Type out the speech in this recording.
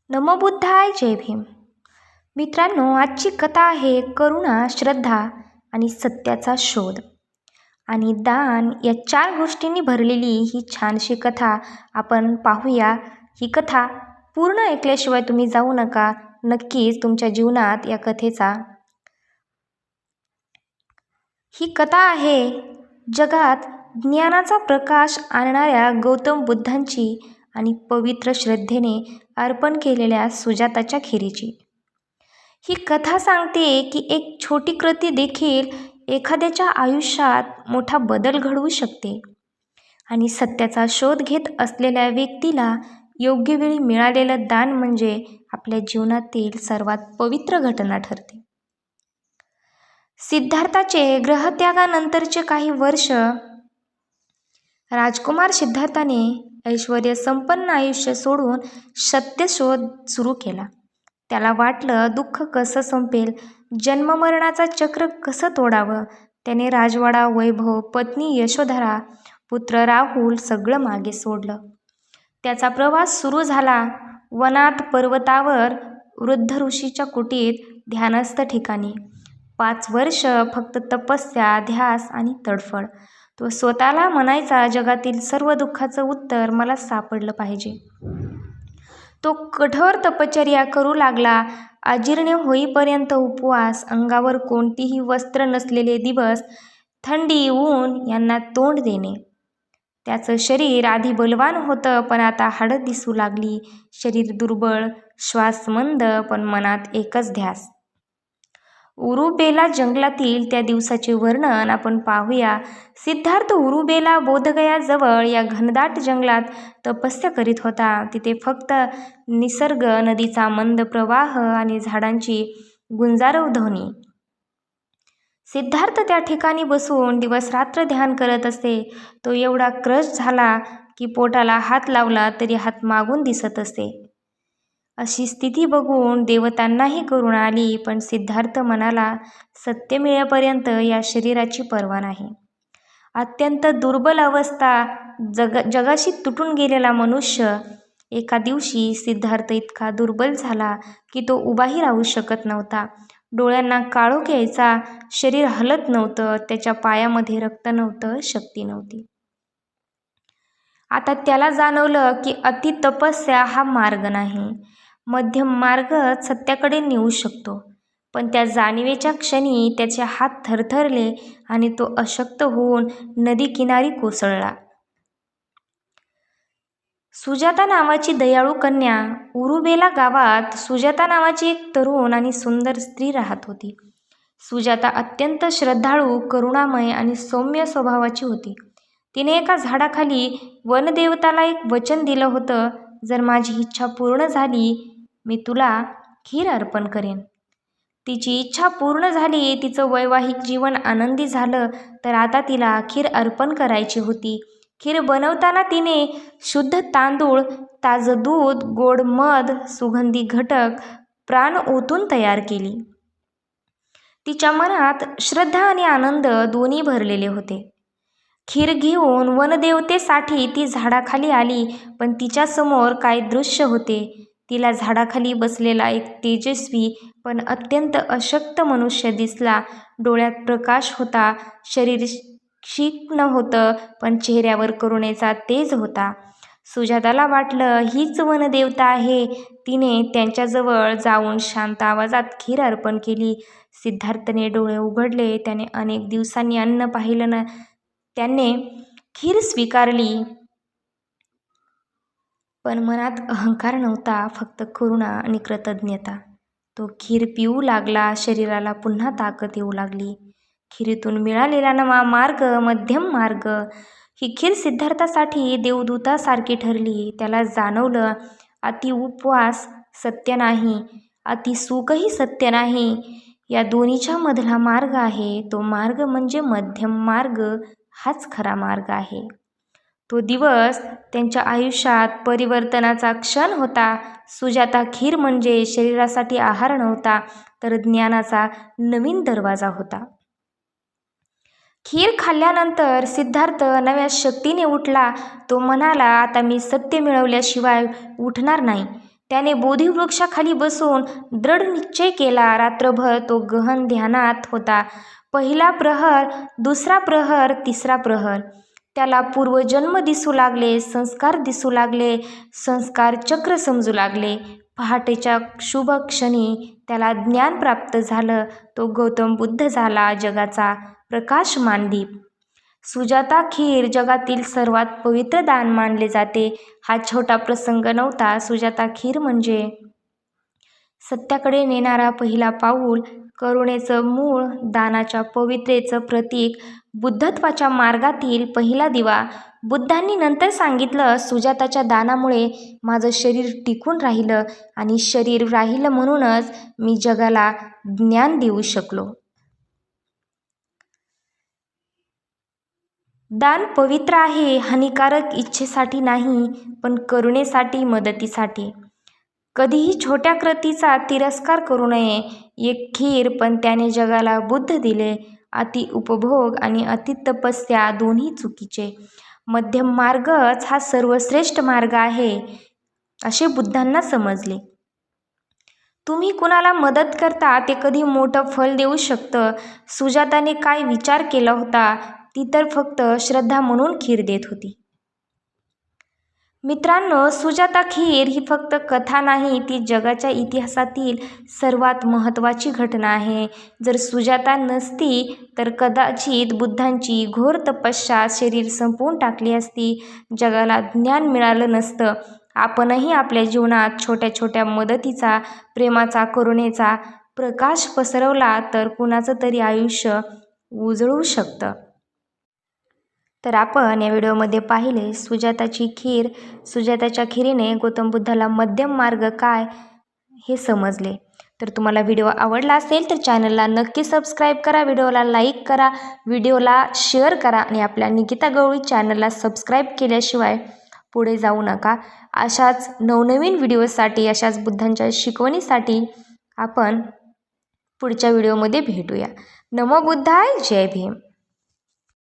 नमो बुद्धाय जय भीम. मित्रांनो, आजची कथा आहे करुणा, श्रद्धा आणि सत्याचा शोध आणि दान या चार गोष्टींनी भरलेली ही छानशी कथा आपण पाहूया. ही कथा पूर्ण ऐकल्याशिवाय तुम्ही जाऊ नका. नक्कीच तुमच्या जीवनात या कथेचा ही कथा आहे जगात ज्ञानाचा प्रकाश आणणाऱ्या गौतम बुद्धांची आणि पवित्र श्रद्धेने अर्पण केलेल्या सुजाताच्या खिरीची. ही कथा सांगते की एक छोटी कृती देखील एखाद्याच्या आयुष्यात मोठा बदल घडवू शकते आणि सत्याचा शोध घेत असलेल्या व्यक्तीला योग्य वेळी मिळालेलं दान म्हणजे आपल्या जीवनातील सर्वात पवित्र घटना ठरते. सिद्धार्थाचे ग्रहत्यागानंतरचे काही वर्ष राजकुमार सिद्धार्थाने ऐश्वर्य संपन्न आयुष्य सोडून सत्य शोध सुरू केला. त्याला वाटलं दुःख कसं संपेल, जन्ममरणाचा चक्र कसं तोडावं. त्याने राजवाडा, वैभव, पत्नी यशोधरा, पुत्र राहुल सगळं मागे सोडलं. त्याचा प्रवास सुरू झाला वनात, पर्वतावर, वृद्ध ऋषीच्या कुटीत, ध्यानस्थ ठिकाणी. 5 वर्ष फक्त तपस्या, ध्यास आणि तडफड. तो स्वतःला म्हणायचा, जगातील सर्व दुःखाचं उत्तर मला सापडलं पाहिजे. तो कठोर तपश्चर्या करू लागला. अजीर्ण होईपर्यंत उपवास, अंगावर कोणतीही वस्त्र नसलेले दिवस, थंडी, ऊन यांना तोंड देणे. त्याचं शरीर आधी बलवान होतं, पण आता हाडं दिसू लागली. शरीर दुर्बळ, श्वास मंद, पण मनात एकच ध्यास. उरुबेला जंगलातील त्या दिवसाचे वर्णन आपण पाहूया. सिद्धार्थ उरुबेला बोधगयाजवळ या घनदाट जंगलात तपस्या करीत होता. तिथे फक्त निसर्ग, नदीचा मंद प्रवाह आणि झाडांची गुंजारव ध्वनी. सिद्धार्थ त्या ठिकाणी बसून दिवसरात्र ध्यान करत असे. तो एवढा क्रश झाला की पोटाला हात लावला तरी हात मागून दिसत असे. अशी स्थिती बघून देवतांनाही करुणा आली, पण सिद्धार्थ म्हणाला, सत्य मिळेपर्यंत या शरीराची पर्वा नाही. अत्यंत दुर्बल अवस्था, जगाशी तुटून गेलेला मनुष्य. एका दिवशी सिद्धार्थ इतका दुर्बल झाला की तो उभाही राहू शकत नव्हता. डोळ्यांना काळोख यायचा, शरीर हलत नव्हतं, त्याच्या पायामध्ये रक्त नव्हतं, शक्ती नव्हती. आता त्याला जाणवलं की अति तपस्या हा मार्ग नाही. मध्यम मार्गच सत्याकडे नेऊ शकतो. पण त्या जाणीवेच्या क्षणी त्याचे हात थरथरले आणि तो अशक्त होऊन नदी किनारी कोसळला. सुजाता नावाची दयाळू कन्या. उरुबेला गावात सुजाता नावाची एक तरुण आणि सुंदर स्त्री राहत होती. सुजाता अत्यंत श्रद्धाळू, करुणामय आणि सौम्य स्वभावाची होती. तिने एका झाडाखाली वनदेवताला एक वचन दिलं होतं, जर माझी इच्छा पूर्ण झाली मी तुला खीर अर्पण करेन. तिची इच्छा पूर्ण झाली, तिचं वैवाहिक जीवन आनंदी झालं, तर आता तिला खीर अर्पण करायची होती. खीर बनवताना तिने शुद्ध तांदूळ, ताजं दूध, गोड मध, सुगंधी घटक प्राण ओतून तयार केली. तिच्या मनात श्रद्धा आणि आनंद दोन्ही भरलेले होते. खीर घेऊन वनदेवतेसाठी ती झाडाखाली आली, पण तिच्यासमोर काय दृश्य होते. तिला झाडाखाली बसलेला एक तेजस्वी पण अत्यंत अशक्त मनुष्य दिसला. डोळ्यात प्रकाश होता, शरीर क्षीण होतं, पण चेहऱ्यावर करुणेचा तेज होता. सुजाताला वाटलं, हीच वनदेवता आहे. तिने त्यांच्याजवळ जाऊन शांत आवाजात खीर अर्पण केली. सिद्धार्थने डोळे उघडले. त्याने अनेक दिवसांनी अन्न पाहिलं ना. त्याने खीर स्वीकारली, पण मनात अहंकार नव्हता, फक्त करुणा आणि कृतज्ञता. तो खीर पिऊ लागला. शरीराला पुन्हा ताकद येऊ लागली. खीरीतून मिळालेला नवा मार्ग, मध्यम मार्ग. ही खीर सिद्धार्थासाठी देवदूतासारखी ठरली. त्याला जाणवलं, अति उपवास सत्य नाही, अति सुखही सत्य नाही. या दोन्हीच्या मधला मार्ग आहे. तो मार्ग म्हणजे मध्यम मार्ग. हाच खरा मार्ग आहे. तो दिवस त्यांच्या आयुष्यात परिवर्तनाचा क्षण होता. सुजाता खीर म्हणजे शरीरासाठी आहार नव्हता, तर ज्ञानाचा नवीन दरवाजा होता. खीर खाल्ल्यानंतर सिद्धार्थ नव्या शक्तीने उठला. तो म्हणाला, आता मी सत्य मिळवल्याशिवाय उठणार नाही. त्याने बोधिवृक्षाखाली बसून दृढ निश्चय केला. रात्रभर तो गहन ध्यानात होता. पहिला प्रहर, दुसरा प्रहर, तिसरा प्रहर. त्याला पूर्वजन्म दिसू लागले, संस्कार दिसू लागले, संस्कार चक्र समजू लागले. पहाटेच्या शुभ क्षणी त्याला ज्ञान प्राप्त झालं. तो गौतम बुद्ध झाला, जगाचा प्रकाशमान दीप. सुजाता खीर जगातील सर्वात पवित्र दान मानले जाते. हा छोटा प्रसंग नव्हता. सुजाता खीर म्हणजे सत्याकडे नेणारा पहिला पाऊल, करुणेचं मूळ, दानाच्या पवित्रेचं प्रतीक, बुद्धत्वाच्या मार्गातील पहिला दिवा. बुद्धांनी नंतर सांगितलं, सुजाताच्या दानामुळे माझं शरीर टिकून राहिलं आणि शरीर राहिलं म्हणूनच मी जगाला ज्ञान देऊ शकलो. दान पवित्र आहे, हानिकारक इच्छेसाठी नाही, पण करुणेसाठी, मदतीसाठी. कधीही छोट्या कृतीचा तिरस्कार करू नये. एक खीर, पण त्याने जगाला बुद्ध दिले. अति उपभोग आणि अति तपस्या दोन्ही चुकीचे. मध्यम मार्गच हा सर्वश्रेष्ठ मार्ग आहे, असे बुद्धांना समजले. तुम्ही कुणाला मदत करता ते कधी मोठं फल देऊ शकतं. सुजाताने काय विचार केला होता? ती तर फक्त श्रद्धा म्हणून खीर देत होती. मित्रांनो, सुजाता खीर ही फक्त कथा नाही, ती जगाच्या इतिहासातील सर्वात महत्त्वाची घटना आहे. जर सुजाता नसती तर कदाचित बुद्धांची घोर तपस्या शरीर संपवून टाकली असती, जगाला ज्ञान मिळालं नसतं. आपणही आपल्या जीवनात छोट्या छोट्या मदतीचा, प्रेमाचा, करुणेचा प्रकाश पसरवला तर कुणाचं तरी आयुष्य उजळू शकतं. तर आपण या व्हिडिओमध्ये पाहिले सुजाताची खीर. सुजाताच्या खीरीने गौतम बुद्धाला मध्यम मार्ग काय हे समजले. तर तुम्हाला व्हिडिओ आवडला असेल तर चॅनलला नक्की सबस्क्राईब करा, व्हिडिओला लाईक करा, व्हिडिओला शेअर करा आणि आपल्या निकिता गवळी चॅनलला सबस्क्राईब केल्याशिवाय पुढे जाऊ नका. अशाच नवनवीन व्हिडिओसाठी, अशाच बुद्धांच्या शिकवणीसाठी आपण पुढच्या व्हिडिओमध्ये भेटूया. नमो बुद्धाय, जय भीम.